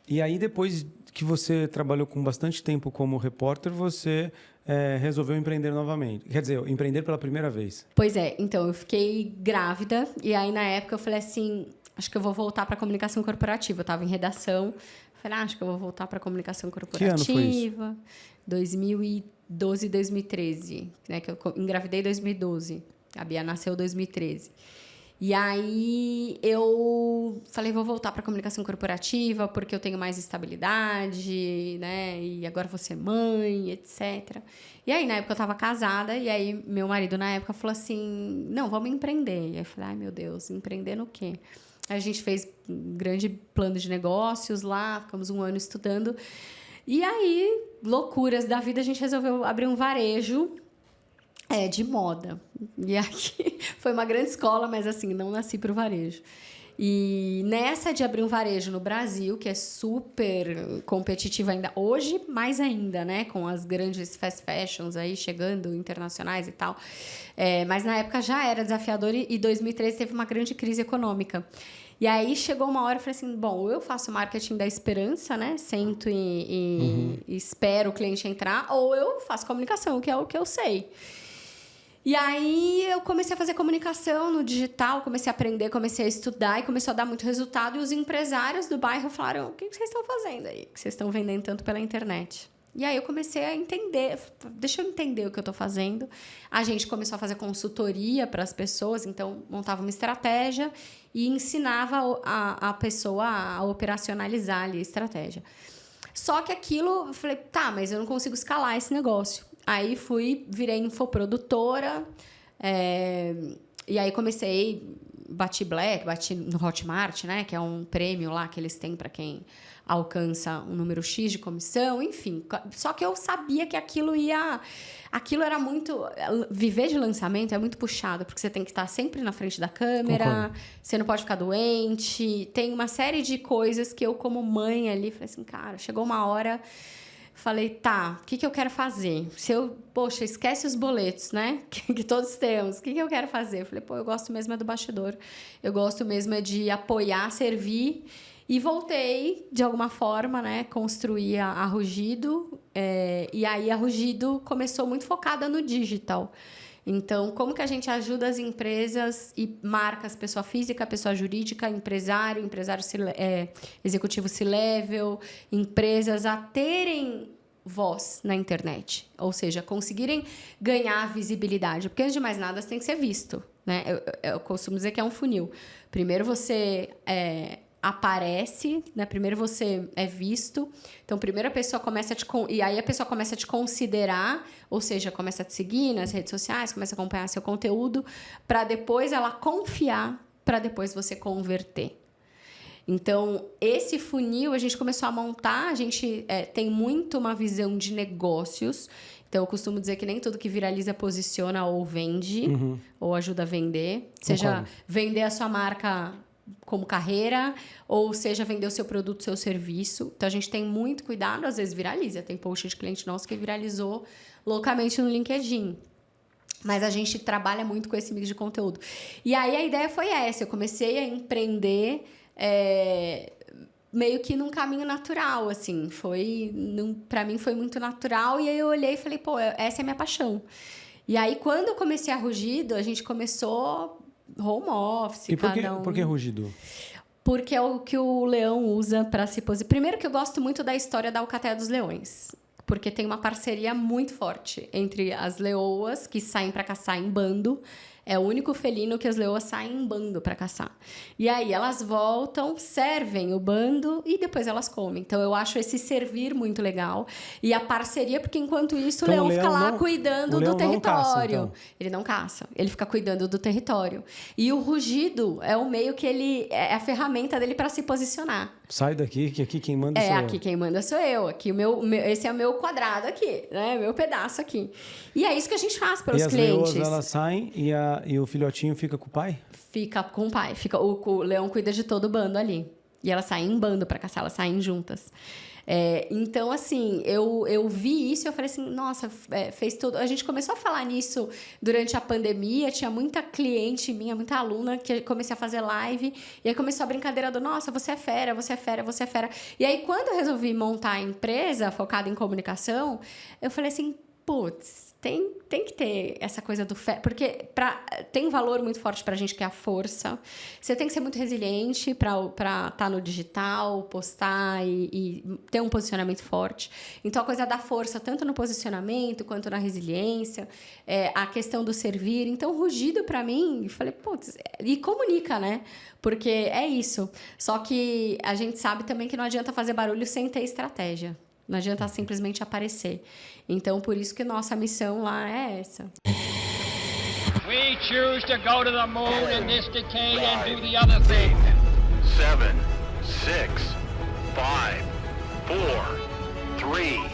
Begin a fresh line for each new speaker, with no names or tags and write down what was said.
E aí, depois que você trabalhou com bastante tempo como repórter, você resolveu empreender novamente. Quer dizer, empreender pela primeira vez.
Pois é, então eu fiquei grávida e aí na época eu falei assim, acho que eu vou voltar para comunicação corporativa. Eu estava em redação, falei, acho que eu vou voltar para comunicação corporativa.
Que ano foi isso?
2012, 2013, né? Que eu engravidei em 2012. A Bia nasceu em 2013. E aí eu falei, vou voltar para comunicação corporativa porque eu tenho mais estabilidade, né? E agora vou ser mãe, etc. E aí, na época, eu estava casada e aí meu marido, na época, falou assim, não, vamos empreender. E aí eu falei, ai, meu Deus, empreender no quê? Aí a gente fez um grande plano de negócios lá, ficamos 1 ano estudando. E aí, loucuras da vida, a gente resolveu abrir um varejo de moda. E aqui foi uma grande escola, mas assim, não nasci para o varejo. E nessa de abrir um varejo no Brasil, que é super competitivo ainda, hoje mais ainda, né? Com as grandes fast fashions aí chegando, internacionais e tal. Mas na época já era desafiador e 2013 teve uma grande crise econômica. E aí chegou uma hora e falei assim, bom, eu faço marketing da esperança, né? Sento e espero o cliente entrar, ou eu faço comunicação, que é o que eu sei. E aí eu comecei a fazer comunicação no digital, comecei a aprender, comecei a estudar e começou a dar muito resultado. E os empresários do bairro falaram, o que vocês estão fazendo aí? Que vocês estão vendendo tanto pela internet? E aí eu comecei a entender, deixa eu entender o que eu estou fazendo. A gente começou a fazer consultoria para as pessoas, então montava uma estratégia e ensinava a pessoa a operacionalizar ali a estratégia. Só que aquilo, eu falei, tá, mas eu não consigo escalar esse negócio. Aí virei infoprodutora, e aí comecei, bati no Hotmart, né, que é um prêmio lá que eles têm para quem alcança um número X de comissão, enfim. Só que eu sabia que aquilo era muito... Viver de lançamento é muito puxado, porque você tem que estar sempre na frente da câmera,
Concordo.
você não pode ficar doente, tem uma série de coisas que eu, como mãe ali, falei assim, cara, chegou uma hora... Falei, tá, o que eu quero fazer? Poxa, esquece os boletos, né? Que todos temos. O que eu quero fazer? Eu falei, eu gosto mesmo do bastidor. Eu gosto mesmo de apoiar, servir. E voltei, de alguma forma, né? Construir a Rugido. E aí, a Rugido começou muito focada no digital. Então, como que a gente ajuda as empresas e marcas, pessoa física, pessoa jurídica, empresário executivo C-level, empresas a terem voz na internet, ou seja, conseguirem ganhar visibilidade, porque antes de mais nada você tem que ser visto, né? Eu costumo dizer que é um funil. Primeiro você aparece, né? Primeiro você é visto. Então, primeiro a pessoa começa e aí a pessoa começa a te considerar, ou seja, começa a te seguir nas redes sociais, começa a acompanhar seu conteúdo, para depois ela confiar, para depois você converter. Então, esse funil a gente começou a montar, a gente tem muito uma visão de negócios. Então, eu costumo dizer que nem tudo que viraliza posiciona ou vende, ou ajuda a vender. Seja vender a sua marca como carreira, ou seja, vender o seu produto, o seu serviço. Então, a gente tem muito cuidado, às vezes viraliza. Tem post de cliente nosso que viralizou loucamente no LinkedIn. Mas a gente trabalha muito com esse mix de conteúdo. E aí, a ideia foi essa. Eu comecei a empreender meio que num caminho natural, assim. Para mim, foi muito natural. E aí, eu olhei e falei, essa é a minha paixão. E aí, quando eu comecei a Rugido, a gente começou... home office,
e por que Rugido?
Porque é o que o leão usa para se posicionar. Primeiro que eu gosto muito da história da Alcateia dos Leões. Porque tem uma parceria muito forte entre as leoas, que saem para caçar em bando. É o único felino que as leoas saem em bando para caçar. E aí elas voltam, servem o bando e depois elas comem. Então eu acho esse servir muito legal. E a parceria, porque enquanto isso
então,
o leão fica lá cuidando do território.
Caça, então.
Ele não caça, ele fica cuidando do território. E o rugido é o meio que ele é a ferramenta dele para se posicionar.
Sai daqui, que aqui quem manda sou eu.
Aqui quem manda sou eu. Aqui esse é o meu quadrado aqui, né? Meu pedaço aqui. E é isso que a gente faz para os clientes.
E as leoas, elas saem e o filhotinho fica com o pai?
Fica com o pai. O leão cuida de todo o bando ali. E elas saem em bando para caçar, elas saem juntas. Então, assim, eu vi isso e eu falei assim, nossa, fez tudo. A gente começou a falar nisso durante a pandemia, tinha muita cliente minha, muita aluna, que comecei a fazer live, e aí começou a brincadeira do, nossa, você é fera, você é fera, você é fera. E aí, quando eu resolvi montar a empresa focada em comunicação, eu falei assim, putz, tem que ter essa coisa do fé, porque tem um valor muito forte pra gente que é a força. Você tem que ser muito resiliente pra estar no digital, postar e ter um posicionamento forte. Então, a coisa da força, tanto no posicionamento quanto na resiliência, a questão do servir. Então, rugido pra mim, falei, putz, e comunica, né? Porque é isso. Só que a gente sabe também que não adianta fazer barulho sem ter estratégia. Não adianta simplesmente aparecer. Então, por isso que nossa missão lá é essa.
We choose to go to the moon in this decade and do the other thing.
7, 6, 5, 4, 3,